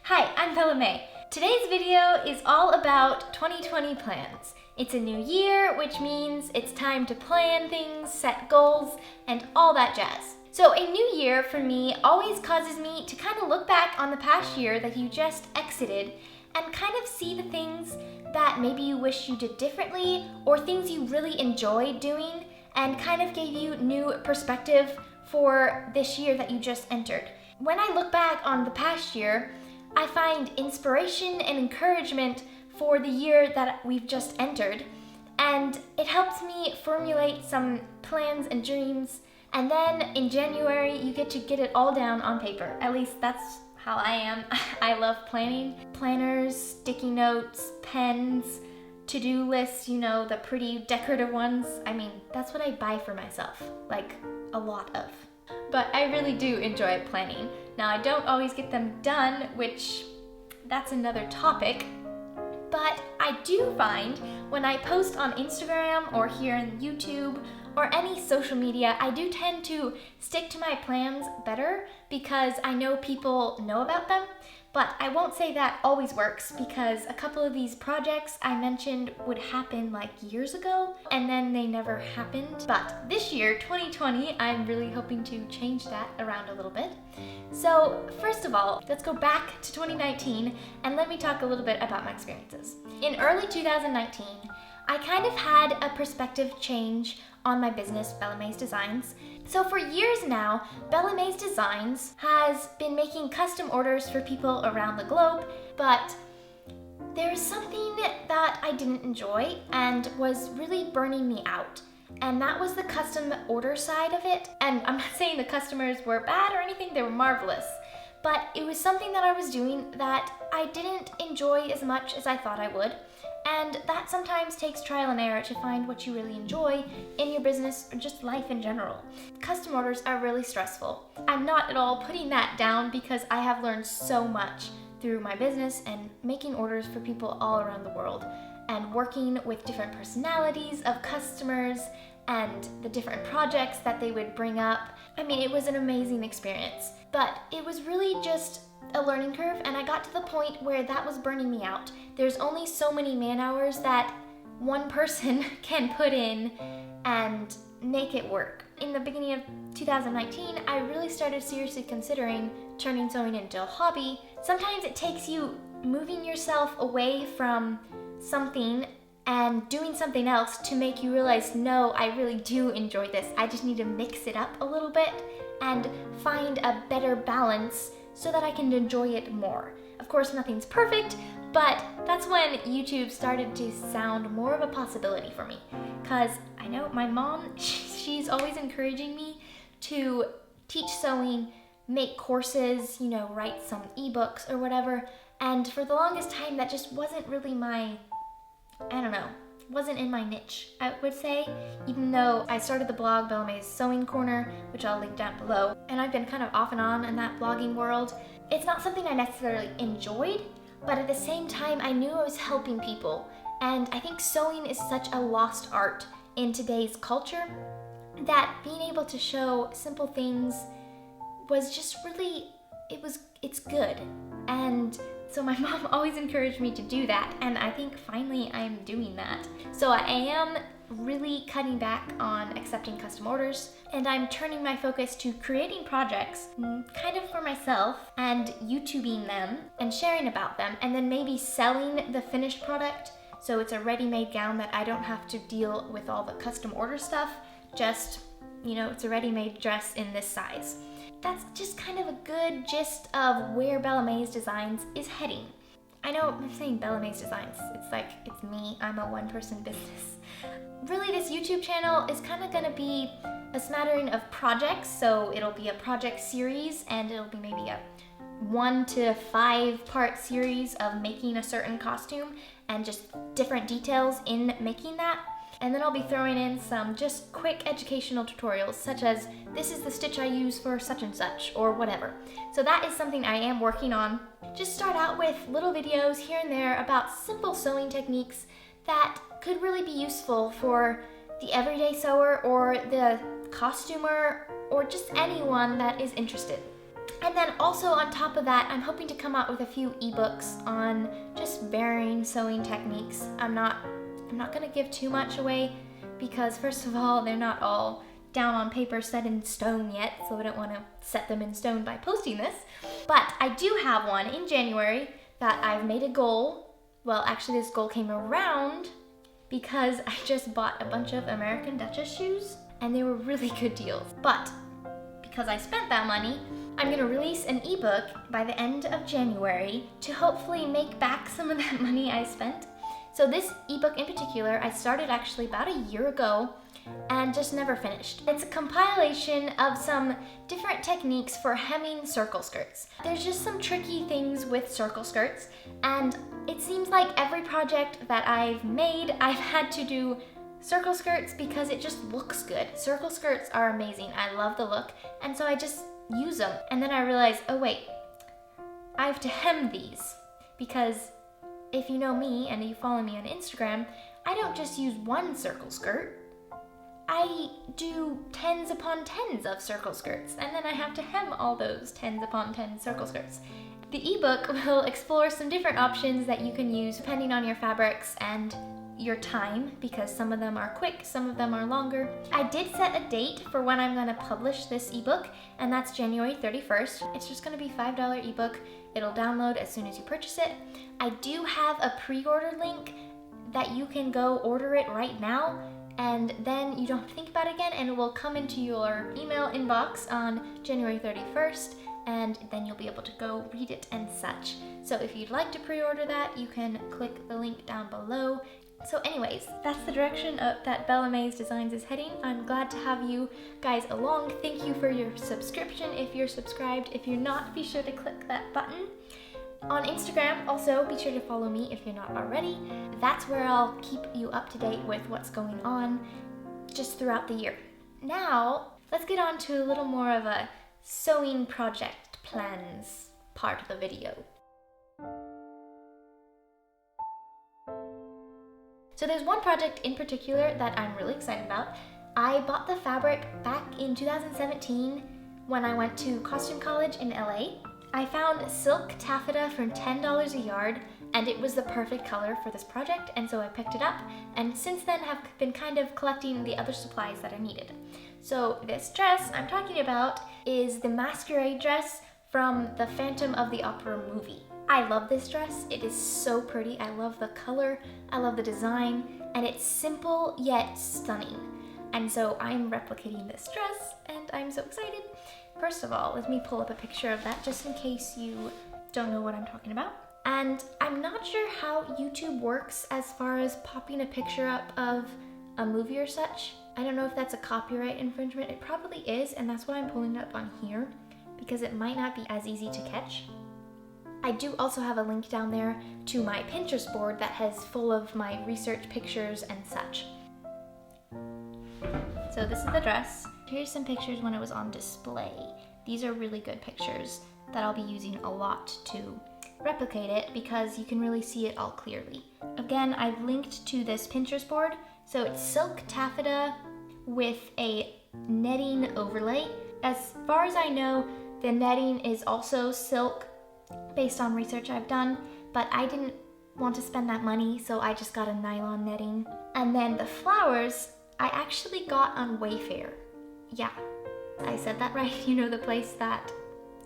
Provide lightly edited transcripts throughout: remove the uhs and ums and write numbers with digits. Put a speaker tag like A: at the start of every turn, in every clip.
A: Hi, I'm Bella May. Today's video is all about 2020 plans. It's a new year, which means it's time to plan things, set goals, and all that jazz. So a new year for me always causes me to kind of look back on the past year that you just exited and kind of see the things that maybe you wish you did differently or things you really enjoyed doing and kind of gave you new perspective for this year that you just entered. When I look back on the past year, I find inspiration and encouragement for the year that we've just entered, and it helps me formulate some plans and dreams, and then in January you get to get it all down on paper. At least that's how I am. I love planning. Planners, sticky notes, pens, to-do lists, you know, the pretty decorative ones. I mean, that's what I buy for myself, like a lot of. But I really do enjoy planning. Now, I don't always get them done, which that's another topic, but I do find when I post on Instagram or here on YouTube or any social media, I do tend to stick to my plans better because I know people know about them. But I won't say that always works because a couple of these projects I mentioned would happen like years ago and then they never happened. But this year, 2020, I'm really hoping to change that around a little bit. So first of all, let's go back to 2019 and let me talk a little bit about my experiences. In early 2019, I kind of had a perspective change on my business, Bella May's Designs. So for years now, Bella May's Designs has been making custom orders for people around the globe, but there's something that I didn't enjoy and was really burning me out. And that was the custom order side of it. And I'm not saying the customers were bad or anything, they were marvelous. But it was something that I was doing that I didn't enjoy as much as I thought I would. And that sometimes takes trial and error to find what you really enjoy in your business or just life in general. Custom orders are really stressful. I'm not at all putting that down because I have learned so much through my business and making orders for people all around the world and working with different personalities of customers and the different projects that they would bring up. I mean, it was an amazing experience, but it was really just a learning curve, and I got to the point where that was burning me out. There's only so many man hours that one person can put in and make it work. In the beginning of 2019, I really started seriously considering turning sewing into a hobby. Sometimes it takes you moving yourself away from something and doing something else to make you realize, no, I really do enjoy this. I just need to mix it up a little bit and find a better balance so that I can enjoy it more. Of course, nothing's perfect, but that's when YouTube started to sound more of a possibility for me. Because I know my mom, she's always encouraging me to teach sewing, make courses, you know, write some ebooks or whatever. And for the longest time, that just wasn't really wasn't in my niche, I would say, even though I started the blog Bella May's Sewing Corner, which I'll link down below, and I've been kind of off and on in that blogging world. It's not something I necessarily enjoyed, but at the same time, I knew I was helping people, and I think sewing is such a lost art in today's culture that being able to show simple things was just really, it's good. And so my mom always encouraged me to do that, and I think finally I'm doing that. So I am really cutting back on accepting custom orders, and I'm turning my focus to creating projects kind of for myself and YouTubing them and sharing about them, and then maybe selling the finished product. So it's a ready-made gown that I don't have to deal with all the custom order stuff, just, you know, it's a ready-made dress in this size. That's just kind of a good gist of where Bella May's Designs is heading. I know I'm saying Bella May's Designs, it's like, it's me, I'm a one-person business. Really, this YouTube channel is kind of gonna be a smattering of projects, so it'll be a project series and it'll be maybe a 1 to 5 part series of making a certain costume and just different details in making that. And then I'll be throwing in some just quick educational tutorials, such as this is the stitch I use for such and such, or whatever. So that is something I am working on. Just start out with little videos here and there about simple sewing techniques that could really be useful for the everyday sewer or the costumer or just anyone that is interested. And then also on top of that, I'm hoping to come out with a few ebooks on just varying sewing techniques. I'm not gonna give too much away because first of all, they're not all down on paper set in stone yet, so I don't want to set them in stone by posting this. But I do have one in January that I've made a goal. Well, actually this goal came around because I just bought a bunch of American Duchess shoes and they were really good deals. But because I spent that money, I'm gonna release an ebook by the end of January to hopefully make back some of that money I spent. So this ebook in particular, I started actually about a year ago and just never finished. It's a compilation of some different techniques for hemming circle skirts. There's just some tricky things with circle skirts, and it seems like every project that I've made, I've had to do circle skirts because it just looks good. Circle skirts are amazing. I love the look, and so I just use them. And then I realized, oh wait, I have to hem these, because if you know me and you follow me on Instagram, I don't just use one circle skirt. I do tens upon tens of circle skirts, and then I have to hem all those tens upon tens circle skirts. The ebook will explore some different options that you can use depending on your fabrics and your time, because some of them are quick, some of them are longer. I did set a date for when I'm going to publish this ebook, and that's January 31st. It's just going to be a $5 ebook. It'll download as soon as you purchase it. I do have a pre-order link that you can go order it right now, and then you don't have to think about it again, and it will come into your email inbox on January 31st, and then you'll be able to go read it and such. So if you'd like to pre-order that, you can click the link down below. So anyways, that's the direction that Bella Mays Designs is heading. I'm glad to have you guys along. Thank you for your subscription if you're subscribed. If you're not, be sure to click that button. On Instagram, also be sure to follow me if you're not already. That's where I'll keep you up to date with what's going on just throughout the year. Now, let's get on to a little more of a sewing project plans part of the video. So there's one project in particular that I'm really excited about. I bought the fabric back in 2017 when I went to costume college in LA. I found silk taffeta for $10 a yard, and it was the perfect color for this project, and so I picked it up, and since then have been kind of collecting the other supplies that I needed. So this dress I'm talking about is the masquerade dress from the Phantom of the Opera movie. I love this dress. It is so pretty. I love the color, I love the design, and it's simple yet stunning. And so I'm replicating this dress, and I'm so excited. First of all, let me pull up a picture of that just in case you don't know what I'm talking about. And I'm not sure how YouTube works as far as popping a picture up of a movie or such. I don't know if that's a copyright infringement. It probably is, and that's why I'm pulling it up on here, because it might not be as easy to catch. I do also have a link down there to my Pinterest board that has full of my research pictures and such. So this is the dress. Here's some pictures when it was on display. These are really good pictures that I'll be using a lot to replicate it because you can really see it all clearly. Again, I've linked to this Pinterest board. So it's silk taffeta with a netting overlay. As far as I know, the netting is also silk based on research I've done, but I didn't want to spend that money, so I just got a nylon netting. And then the flowers I actually got on Wayfair. Yeah, I said that right. You know, the place that,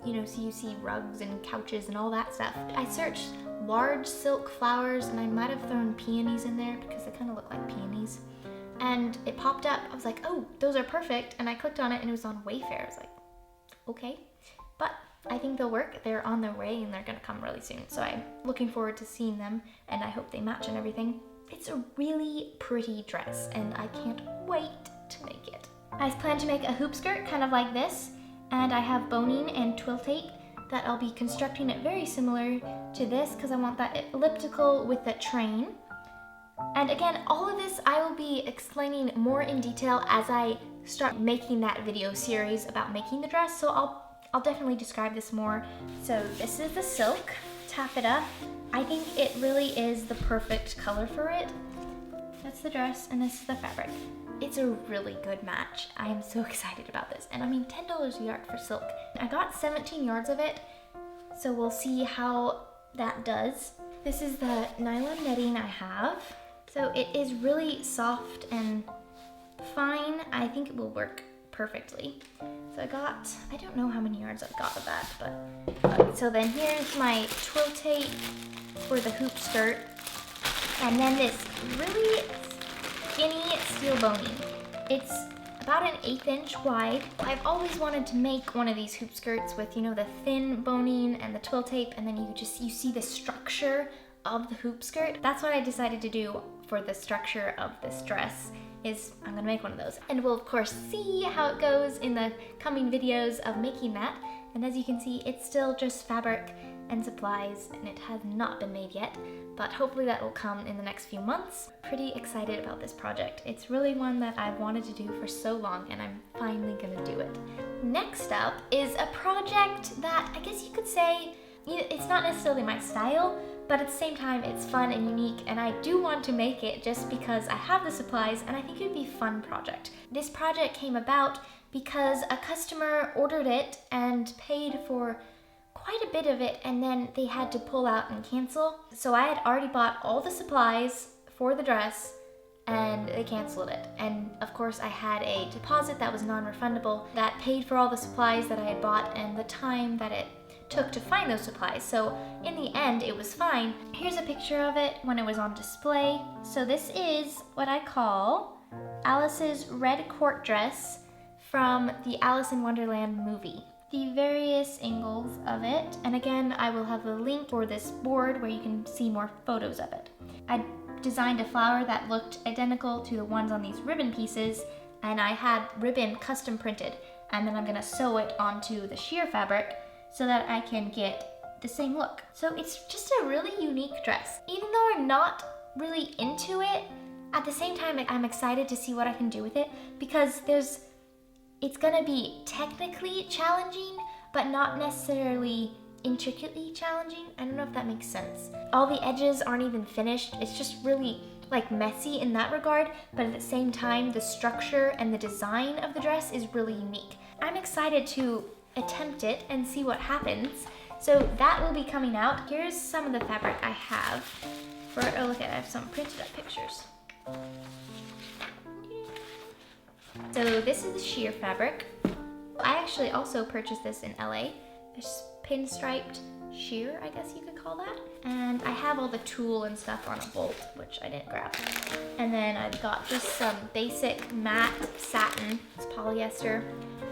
A: so you see rugs and couches and all that stuff. I searched large silk flowers, and I might have thrown peonies in there because they kind of look like peonies. And it popped up. I was like, oh, those are perfect. And I clicked on it and it was on Wayfair. I was like, okay. But I think they'll work. They're on their way and they're gonna come really soon. So I'm looking forward to seeing them, and I hope they match and everything. It's a really pretty dress and I can't wait to make it. I plan to make a hoop skirt kind of like this, and I have boning and twill tape that I'll be constructing it very similar to this because I want that elliptical with the train. And again, all of this I will be explaining more in detail as I start making that video series about making the dress, so I'll definitely describe this more. So this is the silk taffeta. I think it really is the perfect color for it. That's the dress and this is the fabric. it's a really good match. I am so excited about this. And I mean, $10 a yard for silk. I got 17 yards of it, so we'll see how that does. This is the nylon netting I have. So it is really soft and fine. I think it will work perfectly. So I don't know how many yards I've got of that, but so then here's my twill tape for the hoop skirt. And then this really skinny steel boning. It's about an 1/8 inch wide. I've always wanted to make one of these hoop skirts with, you know, the thin boning and the twill tape, and then you see the structure of the hoop skirt. That's what I decided to do for the structure of this dress. I'm gonna make one of those. And we'll of course see how it goes in the coming videos of making that. And as you can see, it's still just fabric and supplies, and it has not been made yet, but hopefully that will come in the next few months. Pretty excited about this project. It's really one that I've wanted to do for so long, and I'm finally gonna do it. Next up is a project that I guess you could say, it's not necessarily my style, but at the same time it's fun and unique, and I do want to make it just because I have the supplies and I think it would be a fun project. This project came about because a customer ordered it and paid for quite a bit of it, and then they had to pull out and cancel. So I had already bought all the supplies for the dress and they canceled it. And of course I had a deposit that was non-refundable that paid for all the supplies that I had bought and the time that it took to find those supplies. So in the end, it was fine. Here's a picture of it when it was on display. So this is what I call Alice's red court dress from the Alice in Wonderland movie. The various angles of it, and again, I will have a link for this board where you can see more photos of it. I designed a flower that looked identical to the ones on these ribbon pieces, and I had ribbon custom printed, and then I'm gonna sew it onto the sheer fabric so that I can get the same look. So it's just a really unique dress. Even though I'm not really into it, at the same time I'm excited to see what I can do with it, because it's gonna be technically challenging, but not necessarily intricately challenging. I don't know if that makes sense. All the edges aren't even finished. It's just really like messy in that regard, but at the same time, the structure and the design of the dress is really unique. I'm excited to attempt it and see what happens. So that will be coming out. Here's some of the fabric I have oh look, I have some printed up pictures. So this is the sheer fabric. I actually also purchased this in LA. There's pinstriped sheer, I guess you could call that. And I have all the tulle and stuff on a bolt, which I didn't grab. And then I've got just some basic matte satin. It's polyester.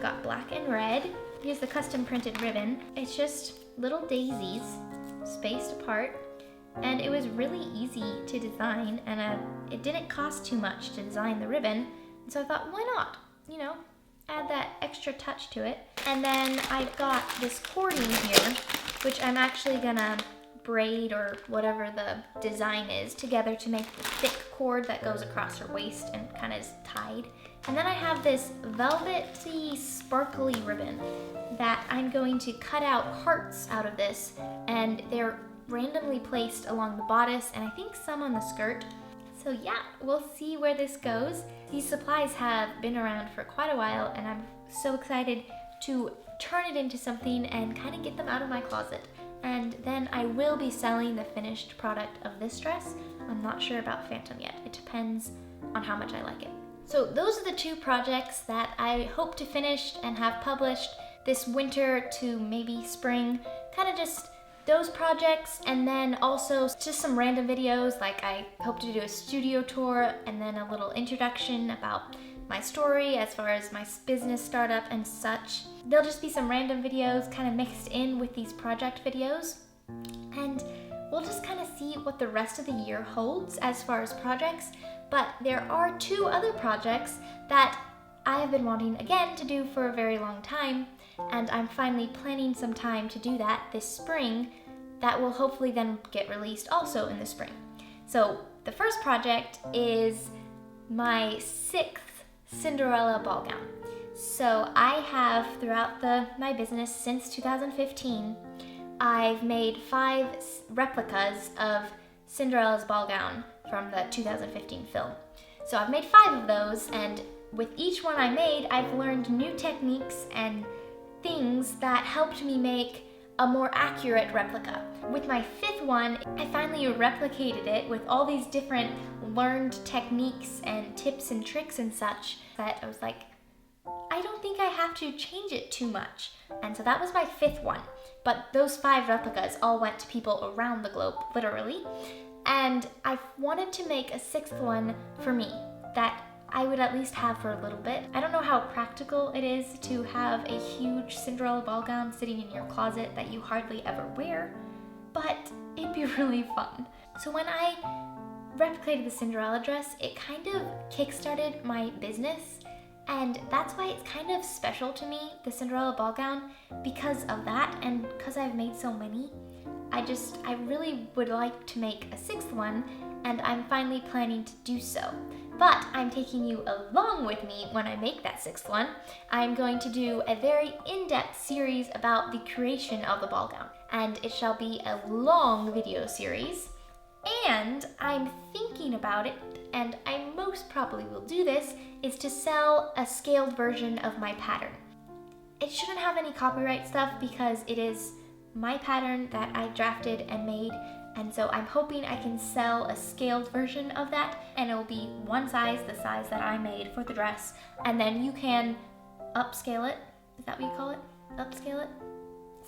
A: Got black and red. Here's the custom printed ribbon. It's just little daisies spaced apart. And it was really easy to design, and it didn't cost too much to design the ribbon. And so I thought, why not? You know, add that extra touch to it. And then I've got this cording here, which I'm actually gonna braid or whatever the design is together to make the thick cord that goes across her waist and kind of is tied. And then I have this velvety, sparkly ribbon that I'm going to cut out hearts out of this, and they're randomly placed along the bodice and I think some on the skirt. So yeah, we'll see where this goes. These supplies have been around for quite a while, and I'm so excited to turn it into something and kind of get them out of my closet. And then I will be selling the finished product of this dress. I'm not sure about Phantom yet. It depends on how much I like it. So those are the two projects that I hope to finish and have published this winter to maybe spring. Kind of just those projects, and then also just some random videos, like I hope to do a studio tour and then a little introduction about my story as far as my business startup and such. There'll just be some random videos kind of mixed in with these project videos, and we'll just kind of see what the rest of the year holds as far as projects. But there are two other projects that I have been wanting again to do for a very long time, and I'm finally planning some time to do that this spring. That will hopefully then get released also in the spring. So the first project is my 6th Cinderella ball gown. So I have, throughout my business since 2015, I've made 5 replicas of Cinderella's ball gown from the 2015 film. So I've made 5 of those, and with each one I made, I've learned new techniques and things that helped me make a more accurate replica. With my 5th one, I finally replicated it with all these different learned techniques and tips and tricks and such that I was like, I don't think I have to change it too much. And so that was my 5th one. But those 5 replicas all went to people around the globe, literally. And I wanted to make a 6th one for me that I would at least have for a little bit. I don't know how practical it is to have a huge Cinderella ball gown sitting in your closet that you hardly ever wear, but it'd be really fun. So when I replicated the Cinderella dress, it kind of kickstarted my business, and that's why it's kind of special to me, the Cinderella ball gown, because of that and because I've made so many. I really would like to make a 6th one, and I'm finally planning to do so. But I'm taking you along with me when I make that 6th one. I'm going to do a very in-depth series about the creation of the ball gown, and it shall be a long video series. And I'm thinking about it, and I most probably will do this, is to sell a scaled version of my pattern. It shouldn't have any copyright stuff because it is my pattern that I drafted and made, and so I'm hoping I can sell a scaled version of that, and it will be one size, the size that I made for the dress, and then you can upscale it. Is that what you call it? Upscale it?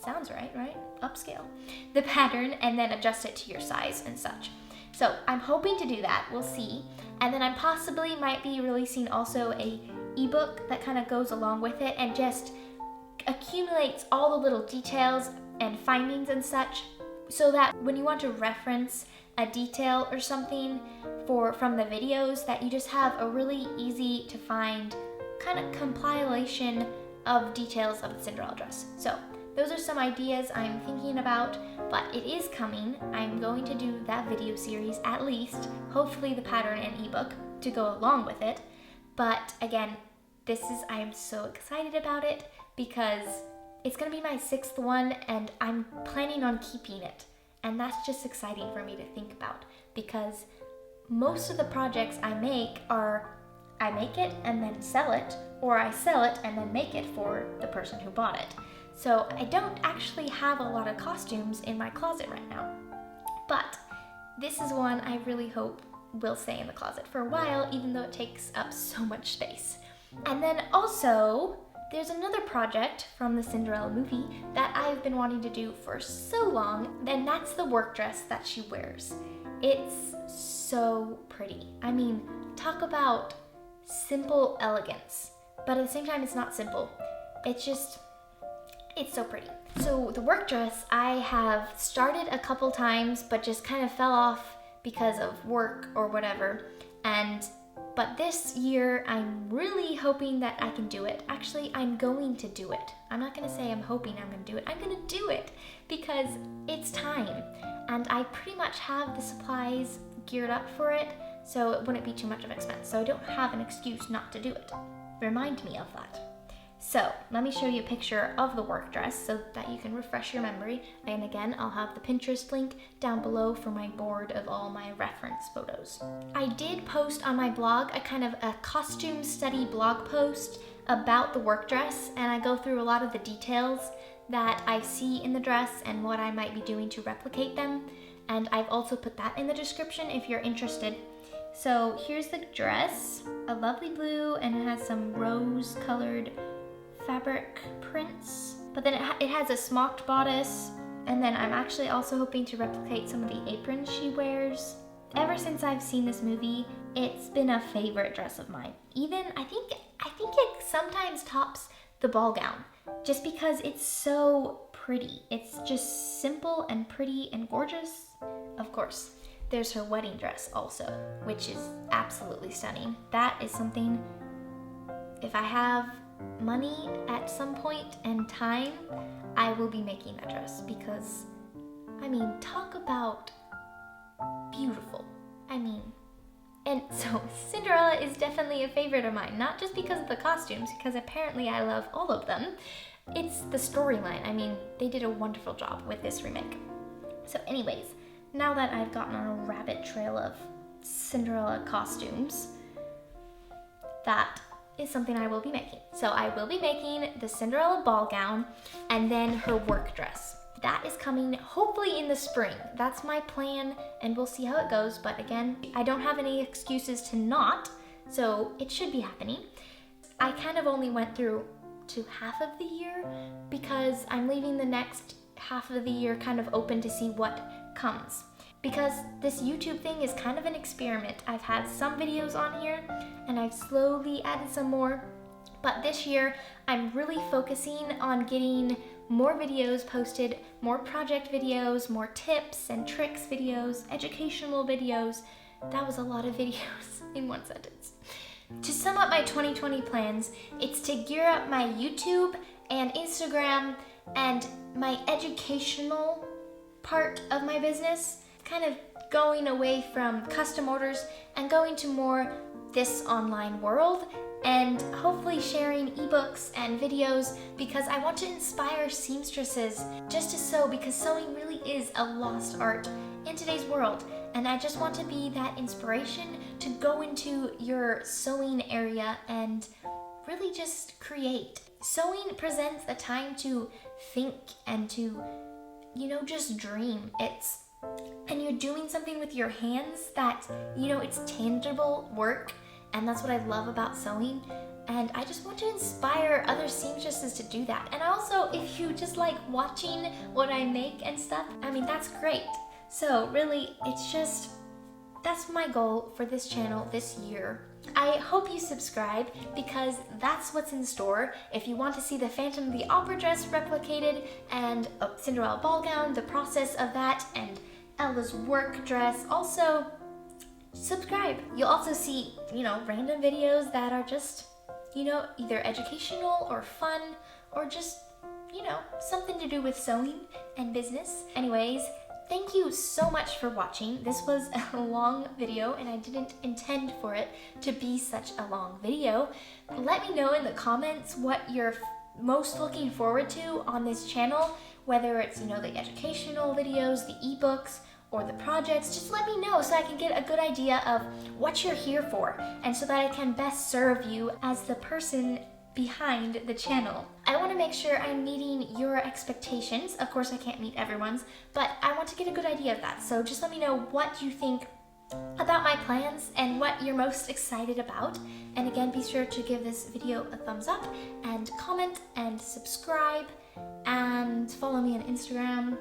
A: Sounds right? Upscale the pattern and then adjust it to your size and such. So I'm hoping to do that, we'll see. And then I possibly might be releasing also a ebook that kind of goes along with it and just accumulates all the little details and findings and such, so that when you want to reference a detail or something from the videos, that you just have a really easy to find kind of compilation of details of the Cinderella dress. So those are some ideas I'm thinking about, but it is coming. I'm going to do that video series at least, hopefully the pattern and ebook to go along with it. But again, I am so excited about it because it's gonna be my 6th one, and I'm planning on keeping it. And that's just exciting for me to think about, because most of the projects I make it and then sell it, or I sell it and then make it for the person who bought it. So I don't actually have a lot of costumes in my closet right now. But this is one I really hope will stay in the closet for a while, even though it takes up so much space. And then also, there's another project from the Cinderella movie that I've been wanting to do for so long, and that's the work dress that she wears. It's so pretty. I mean, talk about simple elegance, but at the same time it's not simple. It's so pretty. So the work dress I have started a couple times, but just kind of fell off because of work or whatever. But this year, I'm really hoping that I can do it. Actually, I'm going to do it. I'm not gonna say I'm hoping I'm gonna do it. I'm gonna do it because it's time. And I pretty much have the supplies geared up for it, so it wouldn't be too much of an expense. So I don't have an excuse not to do it. Remind me of that. So let me show you a picture of the work dress so that you can refresh your memory. And again, I'll have the Pinterest link down below for my board of all my reference photos. I did post on my blog a costume study blog post about the work dress, and I go through a lot of the details that I see in the dress and what I might be doing to replicate them. And I've also put that in the description if you're interested. So here's the dress, a lovely blue, and it has some rose-colored fabric prints, but then it has a smocked bodice, and then I'm actually also hoping to replicate some of the aprons she wears. Ever since I've seen this movie, it's been a favorite dress of mine. Even, I think it sometimes tops the ball gown, just because it's so pretty. It's just simple and pretty and gorgeous. Of course, there's her wedding dress also, which is absolutely stunning. That is something, if I have money at some point and time, I will be making that dress, because, I mean, talk about beautiful. And so Cinderella is definitely a favorite of mine, not just because of the costumes, because apparently I love all of them. It's the storyline. I mean, they did a wonderful job with this remake. So anyways, now that I've gotten on a rabbit trail of Cinderella costumes, that is something I will be making. So I will be making the Cinderella ball gown and then her work dress. That is coming hopefully in the spring. That's my plan, and we'll see how it goes. But again, I don't have any excuses to not, so it should be happening. I kind of only went through to half of the year because I'm leaving the next half of the year kind of open to see what comes. Because this YouTube thing is kind of an experiment. I've had some videos on here and I've slowly added some more. But this year, I'm really focusing on getting more videos posted, more project videos, more tips and tricks videos, educational videos. That was a lot of videos in one sentence. To sum up my 2020 plans, it's to gear up my YouTube and Instagram and my educational part of my business, kind of going away from custom orders and going to more this online world, and hopefully sharing ebooks and videos because I want to inspire seamstresses just to sew, because sewing really is a lost art in today's world, and I just want to be that inspiration to go into your sewing area and really just create. Sewing presents a time to think and to, just dream. And you're doing something with your hands that, it's tangible work. And that's what I love about sewing. And I just want to inspire other seamstresses to do that. And also, if you just like watching what I make and stuff, that's great. So really, that's my goal for this channel this year. I hope you subscribe because that's what's in store. If you want to see the Phantom of the Opera dress replicated and a Cinderella ball gown, the process of that, and Ella's work dress, also subscribe. You'll also see, random videos that are just, either educational or fun or just, something to do with sewing and business. Anyways, thank you so much for watching. This was a long video and I didn't intend for it to be such a long video. Let me know in the comments what you're most looking forward to on this channel, whether it's, the educational videos, the ebooks, or the projects. Just let me know so I can get a good idea of what you're here for and so that I can best serve you as the person behind the channel. I want to make sure I'm meeting your expectations. Of course, I can't meet everyone's, but I want to get a good idea of that. So just let me know what you think about my plans and what you're most excited about. And again, be sure to give this video a thumbs up and comment and subscribe and follow me on Instagram.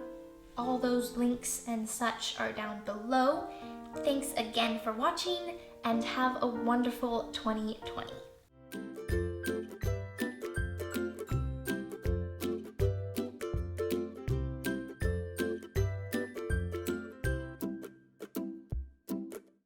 A: All those links and such are down below. Thanks again for watching and have a wonderful 2020.